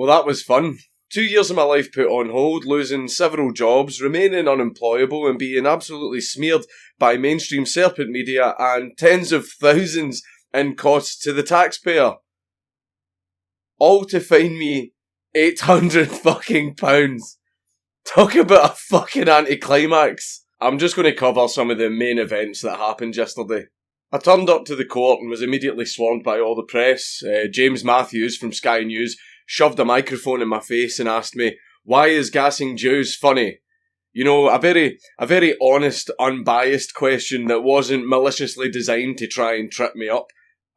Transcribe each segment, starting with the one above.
Well, that was fun. 2 years of my life put on hold, losing several jobs, remaining unemployable and being absolutely smeared by mainstream serpent media and tens of thousands in costs to the taxpayer. All to find me 800 fucking pounds. Talk about a fucking anticlimax. I'm just going to cover some of the main events that happened yesterday. I turned up to the court and was immediately swarmed by all the press. James Matthews from Sky News shoved a microphone in my face and asked me, why is gassing Jews funny? You know, a very honest, unbiased question that wasn't maliciously designed to try and trip me up.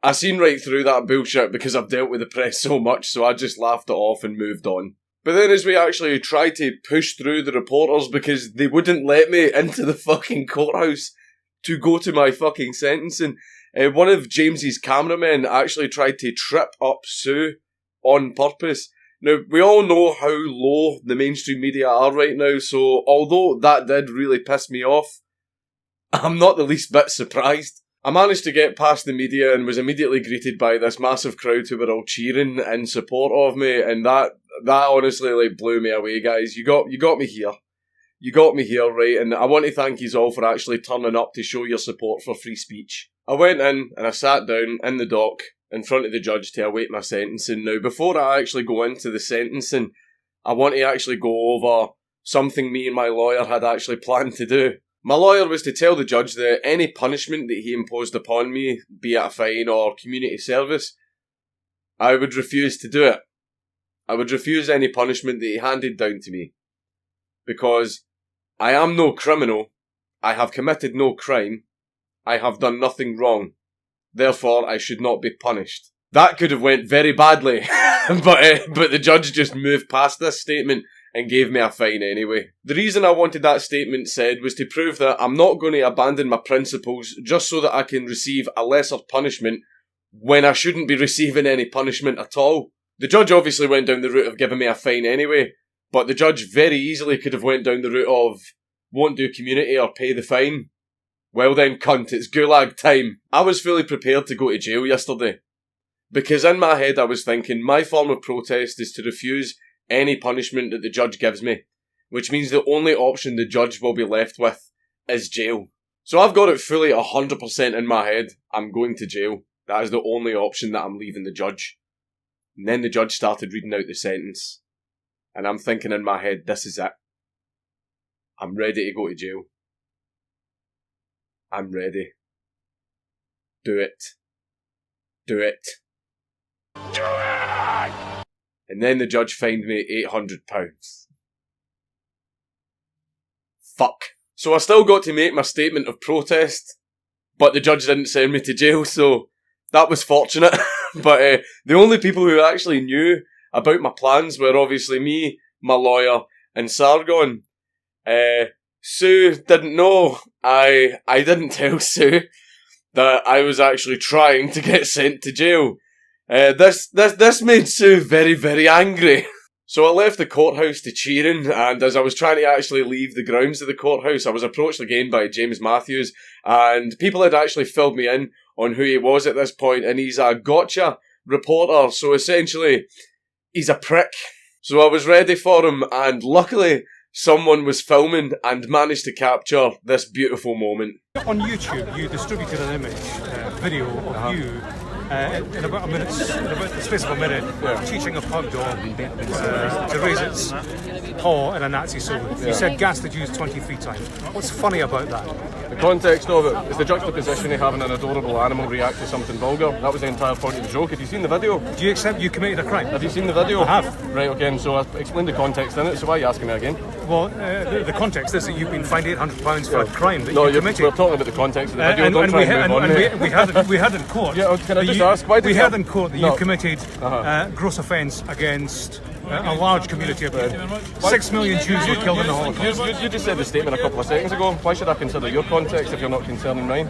I seen right through that bullshit because I've dealt with the press so much, so I just laughed it off and moved on. But then as we actually tried to push through the reporters because they wouldn't let me into the fucking courthouse to go to my fucking sentencing, one of James's cameramen actually tried to trip up Sue on purpose. Now, we all know how low the mainstream media are right now, so although that did really piss me off, I'm not the least bit surprised. I managed to get past the media and was immediately greeted by this massive crowd who were all cheering in support of me, and that honestly blew me away, guys. You got me here. You got me here, right? And I want to thank you all for actually turning up to show your support for free speech. I went in and I sat down in the dock in front of the judge to await my sentencing. Now, before I actually go into the sentencing, I want to actually go over something me and my lawyer had actually planned to do. My lawyer was to tell the judge that any punishment that he imposed upon me, be it a fine or community service, I would refuse to do it. I would refuse any punishment that he handed down to me. Because I am no criminal, I have committed no crime, I have done nothing wrong. Therefore, I should not be punished. That could have went very badly, but the judge just moved past this statement and gave me a fine anyway. The reason I wanted that statement said was to prove that I'm not going to abandon my principles just so that I can receive a lesser punishment when I shouldn't be receiving any punishment at all. The judge obviously went down the route of giving me a fine anyway, but the judge very easily could have went down the route of won't do community or pay the fine. Well then, cunt, it's gulag time. I was fully prepared to go to jail yesterday. Because in my head I was thinking, my form of protest is to refuse any punishment that the judge gives me. Which means the only option the judge will be left with is jail. So I've got it fully 100% in my head. I'm going to jail. That is the only option that I'm leaving the judge. And then the judge started reading out the sentence. And I'm thinking in my head, this is it. I'm ready to go to jail. I'm ready. Do it. Do it. Do it! And then the judge fined me £800. Fuck. So I still got to make my statement of protest, but the judge didn't send me to jail, so that was fortunate. But the only people who actually knew about my plans were obviously me, my lawyer, and Sargon. Sue didn't know. I didn't tell Sue that I was actually trying to get sent to jail. This made Sue very, very angry. So I left the courthouse to cheering, and as I was trying to actually leave the grounds of the courthouse, I was approached again by James Matthews, and people had actually filled me in on who he was at this point, and he's a gotcha reporter, so essentially, he's a prick. So I was ready for him, and luckily, someone was filming and managed to capture this beautiful moment. On YouTube, you distributed an image, video of you in about the space of a minute, teaching a pug dog to raise its paw in a Nazi salute. You said gas the Jews 23 times. What's funny about that? The context of it is the juxtaposition of having an adorable animal react to something vulgar. That was the entire point of the joke. Have you seen the video? Do you accept you committed a crime? Have you seen the video? I have. Right, okay, so I explained the context in it, so why are you asking me again? Well, the context is that you've been fined £800 for a crime that you committed. We're talking about the context of the video, don't try and move on. We had in court... Yeah, can I just ask, why did we had in court that you committed gross offence against a large community of 6 million Jews were killed in the Holocaust. You just said the statement a couple of seconds ago. Why should I consider your context if you're not concerning mine?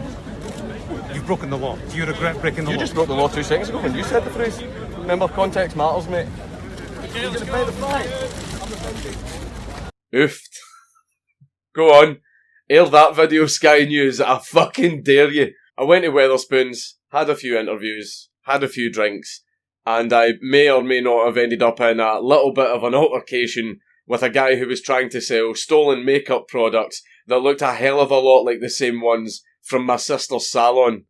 You've broken the law. Do you regret breaking the law? You just broke the law 2 seconds ago when you said the phrase. Remember, context matters, mate. Oofed. Go on. Air that video, Sky News. I fucking dare you. I went to Weatherspoons, had a few interviews, had a few drinks, and I may or may not have ended up in a little bit of an altercation with a guy who was trying to sell stolen makeup products that looked a hell of a lot like the same ones from my sister's salon.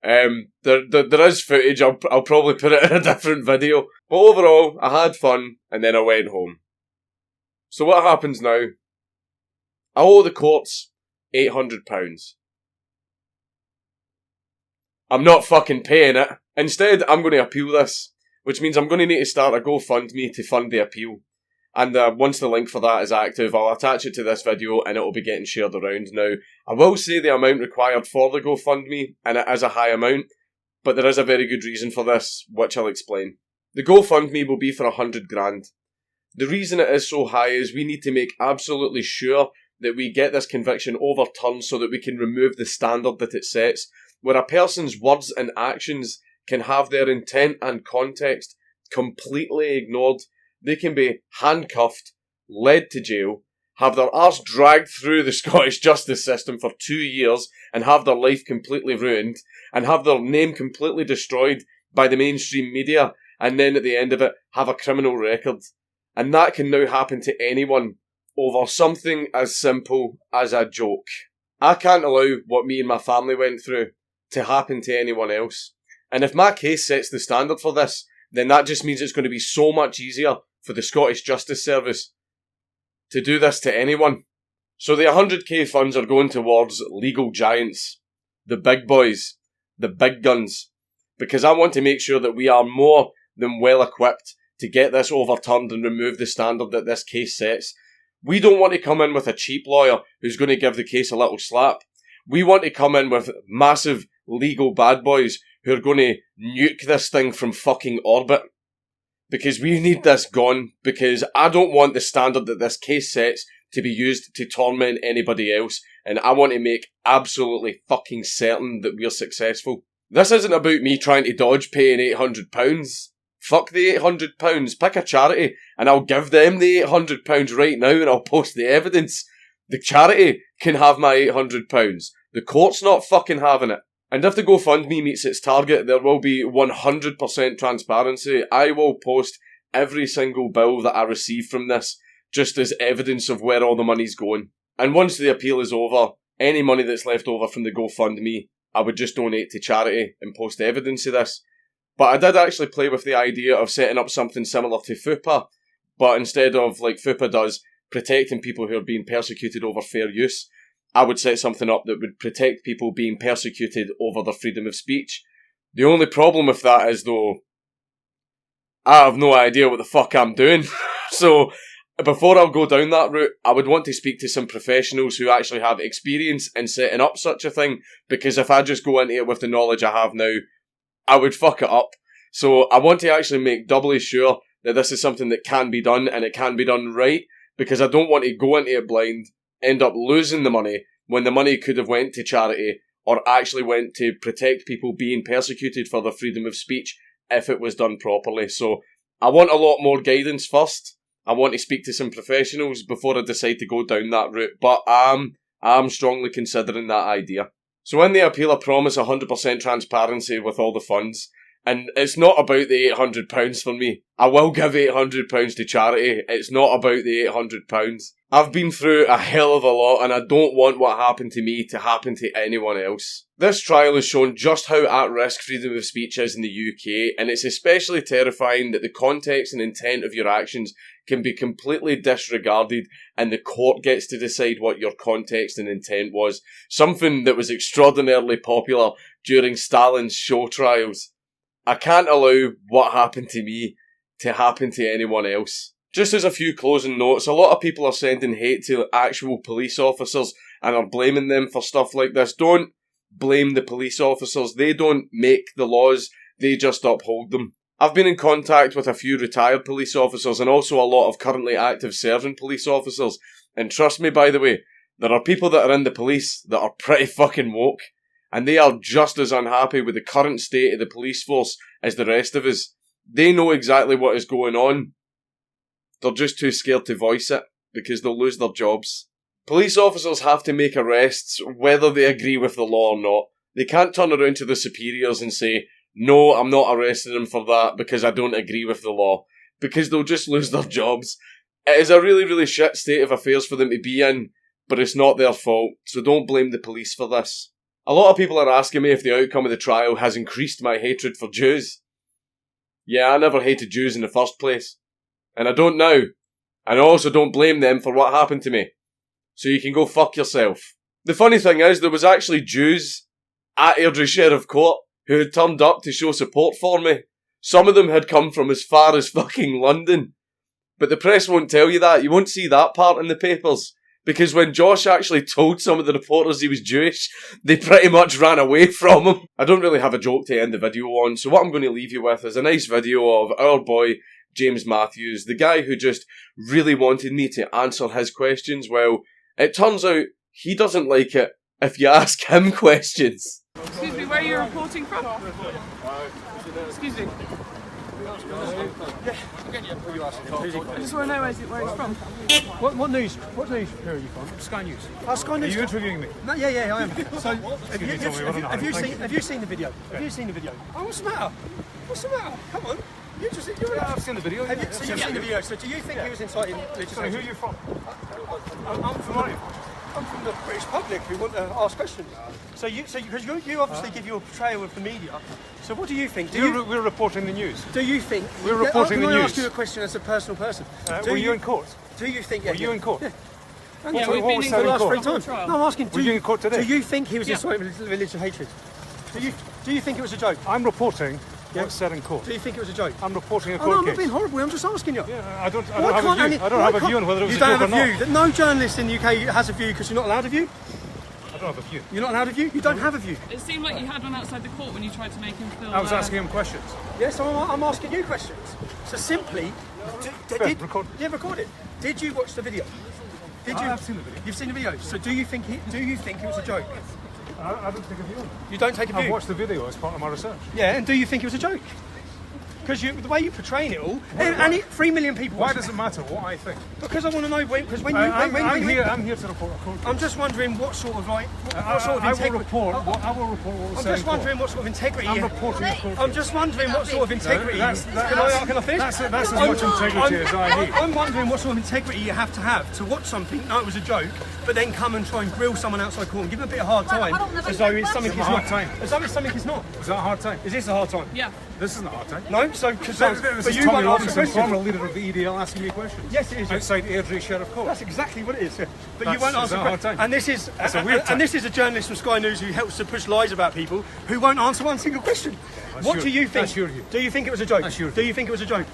There is footage, I'll probably put it in a different video. But overall, I had fun, and then I went home. So what happens now? I owe the courts £800. I'm not fucking paying it. Instead, I'm going to appeal this, which means I'm going to need to start a GoFundMe to fund the appeal. And once the link for that is active, I'll attach it to this video and it'll be getting shared around. Now, I will say the amount required for the GoFundMe, and it is a high amount, but there is a very good reason for this, which I'll explain. The GoFundMe will be for £100,000. The reason it is so high is we need to make absolutely sure that we get this conviction overturned so that we can remove the standard that it sets, where a person's words and actions can have their intent and context completely ignored. They can be handcuffed, led to jail, have their arse dragged through the Scottish justice system for 2 years and have their life completely ruined, and have their name completely destroyed by the mainstream media, and then at the end of it have a criminal record. And that can now happen to anyone over something as simple as a joke. I can't allow what me and my family went through to happen to anyone else. And if my case sets the standard for this, then that just means it's going to be so much easier for the Scottish Justice Service to do this to anyone. So the 100k funds are going towards legal giants, the big boys, the big guns, because I want to make sure that we are more than well equipped to get this overturned and remove the standard that this case sets. We don't want to come in with a cheap lawyer who's going to give the case a little slap. We want to come in with massive legal bad boys who are going to nuke this thing from fucking orbit. Because we need this gone, because I don't want the standard that this case sets to be used to torment anybody else, and I want to make absolutely fucking certain that we're successful. This isn't about me trying to dodge paying £800. Fuck the £800, pick a charity, and I'll give them the £800 right now and I'll post the evidence. The charity can have my £800. The court's not fucking having it. And if the GoFundMe meets its target, there will be 100% transparency. I will post every single bill that I receive from this, just as evidence of where all the money's going. And once the appeal is over, any money that's left over from the GoFundMe, I would just donate to charity and post evidence of this. But I did actually play with the idea of setting up something similar to FUPA, but instead of, like FUPA does, protecting people who are being persecuted over fair use, I would set something up that would protect people being persecuted over their freedom of speech. The only problem with that is, though, I have no idea what the fuck I'm doing. So, before I'll go down that route, I would want to speak to some professionals who actually have experience in setting up such a thing, because if I just go into it with the knowledge I have now, I would fuck it up. So, I want to actually make doubly sure that this is something that can be done, and it can be done right, because I don't want to go into it blind, end up losing the money when the money could have went to charity or actually went to protect people being persecuted for their freedom of speech if it was done properly. So I want a lot more guidance first. I want to speak to some professionals before I decide to go down that route, but I'm strongly considering that idea. So in the appeal, I promise 100% transparency with all the funds. And it's not about the £800 for me. I will give £800 to charity. It's not about the £800. I've been through a hell of a lot, and I don't want what happened to me to happen to anyone else. This trial has shown just how at risk freedom of speech is in the UK, and it's especially terrifying that the context and intent of your actions can be completely disregarded, and the court gets to decide what your context and intent was. Something that was extraordinarily popular during Stalin's show trials. I can't allow what happened to me to happen to anyone else. Just as a few closing notes, a lot of people are sending hate to actual police officers and are blaming them for stuff like this. Don't blame the police officers. They don't make the laws, they just uphold them. I've been in contact with a few retired police officers and also a lot of currently active serving police officers. And trust me, by the way, there are people that are in the police that are pretty fucking woke. And they are just as unhappy with the current state of the police force as the rest of us. They know exactly what is going on. They're just too scared to voice it, because they'll lose their jobs. Police officers have to make arrests whether they agree with the law or not. They can't turn around to their superiors and say, No, I'm not arresting them for that because I don't agree with the law. Because they'll just lose their jobs. It is a really, really shit state of affairs for them to be in, but it's not their fault, so don't blame the police for this. A lot of people are asking me if the outcome of the trial has increased my hatred for Jews. Yeah, I never hated Jews in the first place. And I don't now. And I also don't blame them for what happened to me. So you can go fuck yourself. The funny thing is, there was actually Jews at Airdrie Sheriff Court who had turned up to show support for me. Some of them had come from as far as fucking London. But the press won't tell you that. You won't see that part in the papers. Because when Josh actually told some of the reporters he was Jewish, they pretty much ran away from him. I don't really have a joke to end the video on, so what I'm going to leave you with is a nice video of our boy, James Matthews, the guy who just really wanted me to answer his questions. Well, it turns out he doesn't like it if you ask him questions. Excuse me, where are you reporting from? Excuse me. I just want to know where he's from. What news? What news are you from? Sky News. Sky News. Are you interviewing me? No, yeah, I am. So, have you seen the video? Yeah. Have you seen the video? Oh, what's the matter? What's the matter? Come on. I've seen the video. So you've seen the video. So do you think he was inciting legislation? Sorry, who are you from? I'm from the British public who want to ask questions. So because you obviously give your portrayal of the media. So what do you think? We're reporting the news. Do you think we're reporting the news? Can I ask you a question as a personal person? Were you in court? Do you think? Were you in court? Yeah. We've been in for the last court. 3 times. No, I'm asking. Were you in court today? Do you think he was inciting religious hatred? Do you think it was a joke? I'm reporting what's said in court. Do you think it was a joke? I'm reporting a No, court I'm not case. being horrible. I'm just asking you. Yeah, I don't have a view. I don't have a view on whether it was a joke or not. You don't have a view. No journalist in the UK has a view because you're not allowed a view. I don't have a view. You're not allowed a view? You don't have a view. It seemed like you had one outside the court when you tried to make him feel... I was asking him questions. Yes, so I'm asking you questions. So simply, record. Yeah, record it. Did you watch the video? Did you? I've seen the video. You've seen the video. So do you think it was a joke? I don't take a view on it. You don't take a view? I've watched the video as part of my research. Yeah, and do you think it was a joke? Because the way you portraying it all, and 3 million people. Why does it matter what I think? Because I want to know because when you. I'm here to report a court case. I'm just wondering what sort of like. What sort of I integrity. will report what was I'm said just wondering what sort of integrity. I'm reporting a court case. I'm just wondering what sort of integrity. Can I finish? That's as much integrity as I need. I'm wondering what sort of integrity you have to watch something, know it was a joke, but then come and try and grill someone outside court and give them a bit of hard time as though it's something it's not. As though it's something it's not. Is that a hard time? Is this a hard time? Yeah. This isn't a hard time. No, so because This is Tommy Robinson, former leader of the EDL, asking me questions. Yes, it is. Outside Airdrie Sheriff Court. That's exactly what it is. Yeah. But you won't Is answer that a hard time? And this is a weird time. And this is a journalist from Sky News who helps to push lies about people who won't answer one single question. What do you think? That's your view. Do you think it was a joke? That's your Do you think it was a joke?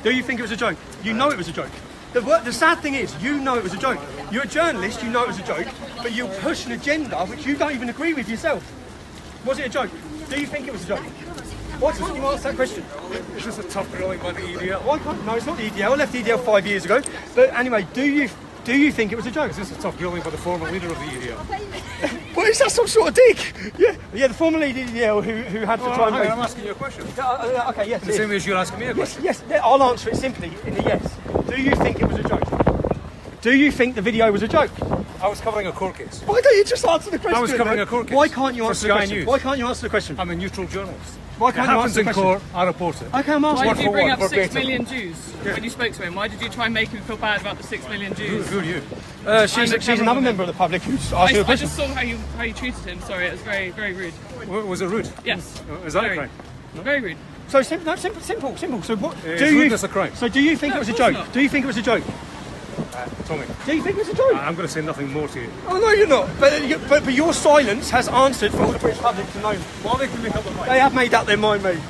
Do you think it was a joke? You know it was a joke. The sad thing is, you know it was a joke. You're a journalist, you know it was a joke, but you push an agenda which you don't even agree with yourself. Was it a joke? Do you think it was a joke? Why can't you answer that question? Is this a tough grilling by the EDL? Why can't? No, it's not the EDL. I left the EDL 5 years ago. But anyway, do you think it was a joke? Is this a tough grilling by the former leader of the EDL? Well, is that some sort of dig? Yeah, the former leader of the EDL who had to try and make... I'm asking you a question. Okay, yes. The same way as you're asking me a question. Yes, I'll answer it simply in a yes. Do you think it was a joke? Do you think the video was a joke? I was covering a court case. Why don't you just answer the question? I was covering a court case. Why can't you for answer the Sky question? News. Why can't you answer the question? I'm a neutral journalist. Why can't it you happens answer the in question? court, I report it. Okay, I'm asking. Why did you bring up 6 verbatim. million Jews when you spoke to him? Why did you try and make him feel bad about the 6 million Jews? Who are you? She's another member of the public who's asked you a I question. just saw how you treated him. Sorry, it was very, very rude. Was it rude? Yes. Is that a Very. crime? Very rude. So simple. So what? Is rudeness a crime? So do you think No, it was a of course joke? not. Do you think it was a joke? Tommy, Do you think it was a joke? I'm going to say nothing more to you. Oh no, you're not. But your silence has answered for all the British public to know. Well, they can make up their mind. They have made up their mind, mate.